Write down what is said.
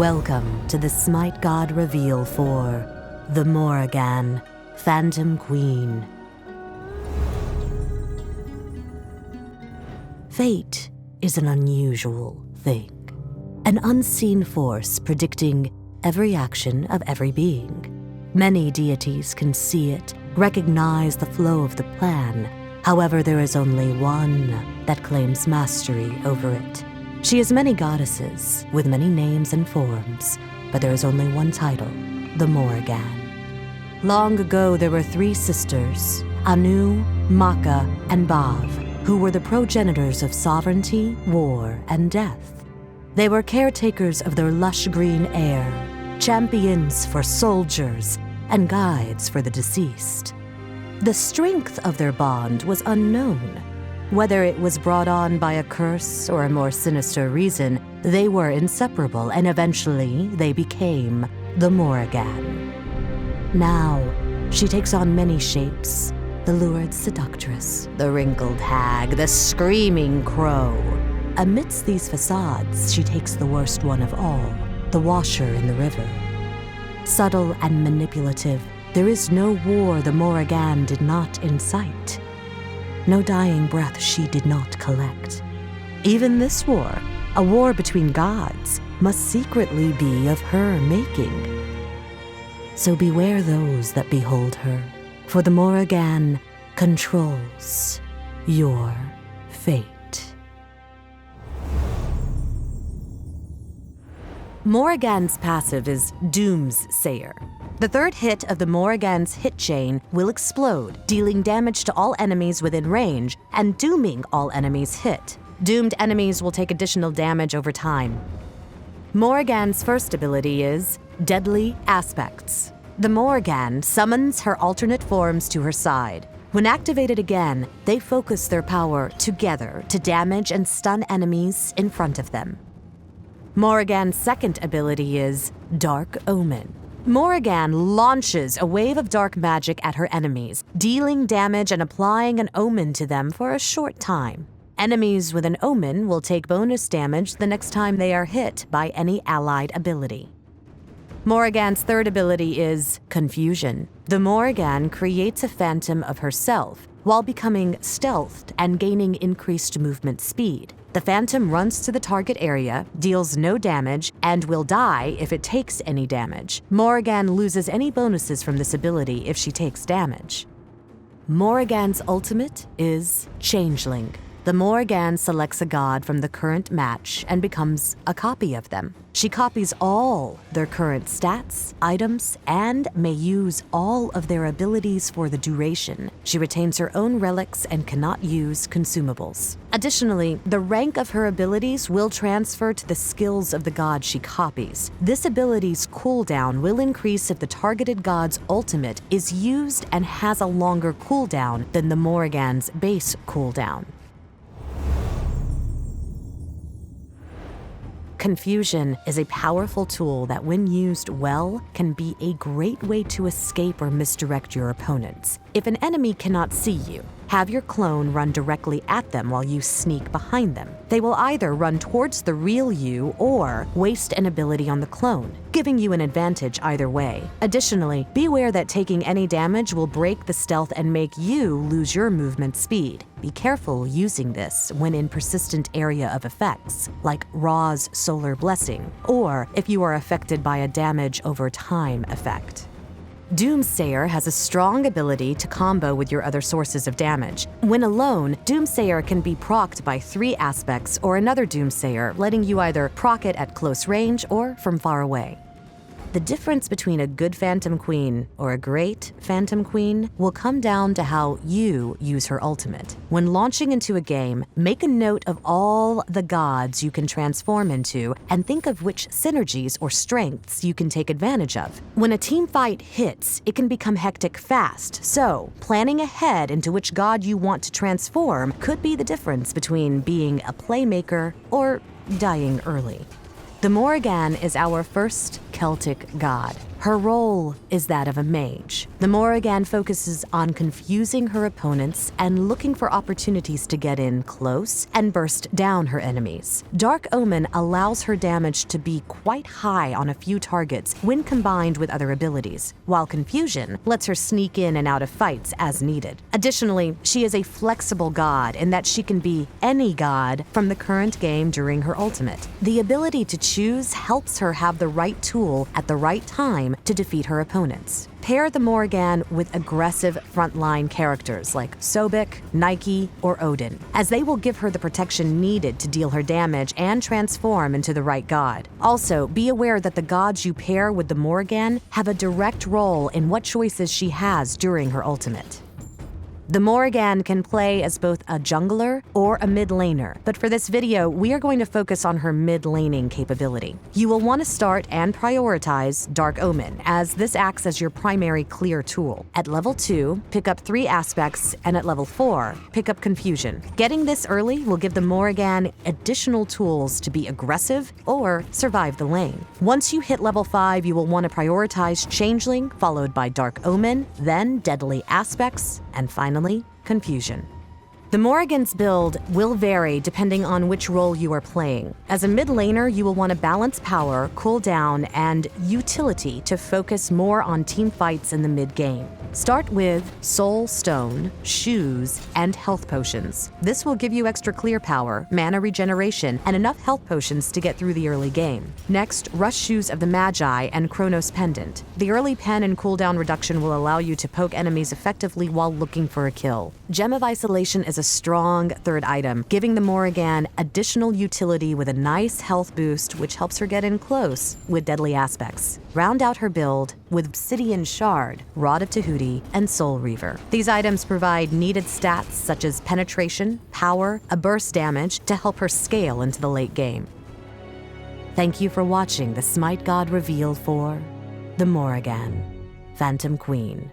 Welcome to the SMITE God reveal for the Morrigan, Phantom Queen. Fate is an unusual thing, an unseen force predicting every action of every being. Many deities can see it, recognize the flow of the plan. However, there is only one that claims mastery over it. She has many goddesses, with many names and forms, but there is only one title, the Morrigan. Long ago, there were three sisters, Anu, Maka, and Bav, who were the progenitors of sovereignty, war, and death. They were caretakers of their lush green air, champions for soldiers, and guides for the deceased. The strength of their bond was unknown. Whether it was brought on by a curse or a more sinister reason, they were inseparable, and eventually they became the Morrigan. Now, she takes on many shapes: the lurid seductress, the wrinkled hag, the screaming crow. Amidst these facades, she takes the worst one of all, the washer in the river. Subtle and manipulative, there is no war the Morrigan did not incite. No dying breath she did not collect. Even this war, a war between gods, must secretly be of her making. So beware those that behold her, for the Morrigan controls your fate. Morrigan's passive is Doomsayer. The third hit of the Morrigan's hit chain will explode, dealing damage to all enemies within range and dooming all enemies hit. Doomed enemies will take additional damage over time. Morrigan's first ability is Deadly Aspects. The Morrigan summons her alternate forms to her side. When activated again, they focus their power together to damage and stun enemies in front of them. Morrigan's second ability is Dark Omen. Morrigan launches a wave of dark magic at her enemies, dealing damage and applying an omen to them for a short time. Enemies with an omen will take bonus damage the next time they are hit by any allied ability. Morrigan's third ability is Confusion. The Morrigan creates a phantom of herself while becoming stealthed and gaining increased movement speed. The phantom runs to the target area, deals no damage, and will die if it takes any damage. Morrigan loses any bonuses from this ability if she takes damage. Morrigan's ultimate is Changeling. The Morrigan selects a god from the current match and becomes a copy of them. She copies all their current stats, items, and may use all of their abilities for the duration. She retains her own relics and cannot use consumables. Additionally, the rank of her abilities will transfer to the skills of the god she copies. This ability's cooldown will increase if the targeted god's ultimate is used and has a longer cooldown than the Morrigan's base cooldown. Confusion is a powerful tool that, when used well, can be a great way to escape or misdirect your opponents. If an enemy cannot see you, have your clone run directly at them while you sneak behind them. They will either run towards the real you or waste an ability on the clone, giving you an advantage either way. Additionally, be aware that taking any damage will break the stealth and make you lose your movement speed. Be careful using this when in persistent area of effects, like Ra's Solar Blessing, or if you are affected by a damage over time effect. Doomsayer has a strong ability to combo with your other sources of damage. When alone, Doomsayer can be procced by 3 aspects or another Doomsayer, letting you either proc it at close range or from far away. The difference between a good Phantom Queen or a great Phantom Queen will come down to how you use her ultimate. When launching into a game, make a note of all the gods you can transform into and think of which synergies or strengths you can take advantage of. When a team fight hits, it can become hectic fast, so planning ahead into which god you want to transform could be the difference between being a playmaker or dying early. The Morrigan is our first Celtic god. Her role is that of a mage. The Morrigan focuses on confusing her opponents and looking for opportunities to get in close and burst down her enemies. Dark Omen allows her damage to be quite high on a few targets when combined with other abilities, while Confusion lets her sneak in and out of fights as needed. Additionally, she is a flexible god in that she can be any god from the current game during her ultimate. The ability to choose helps her have the right tool at the right time to defeat her opponents. Pair the Morrigan with aggressive frontline characters like Sobek, Nike, or Odin, as they will give her the protection needed to deal her damage and transform into the right god. Also, be aware that the gods you pair with the Morrigan have a direct role in what choices she has during her ultimate. The Morrigan can play as both a jungler or a mid laner, but for this video, we are going to focus on her mid laning capability. You will want to start and prioritize Dark Omen, as this acts as your primary clear tool. At level 2, pick up 3 aspects, and at level 4, pick up Confusion. Getting this early will give the Morrigan additional tools to be aggressive or survive the lane. Once you hit level 5, you will want to prioritize Changeling, followed by Dark Omen, then Deadly Aspects, and finally, Confusion. The Morrigan's build will vary depending on which role you are playing. As a mid laner, you will want to balance power, cooldown, and utility to focus more on team fights in the mid game. Start with Soul Stone, Shoes, and Health Potions. This will give you extra clear power, mana regeneration, and enough health potions to get through the early game. Next, rush Shoes of the Magi and Chronos Pendant. The early pen and cooldown reduction will allow you to poke enemies effectively while looking for a kill. Gem of Isolation is a strong third item, giving the Morrigan additional utility with a nice health boost, which helps her get in close with Deadly Aspects. Round out her build with Obsidian Shard, Rod of Tahuti, and Soul Reaver. These items provide needed stats such as penetration, power, a burst damage to help her scale into the late game. Thank you for watching the Smite God revealed for the Morrigan, Phantom Queen.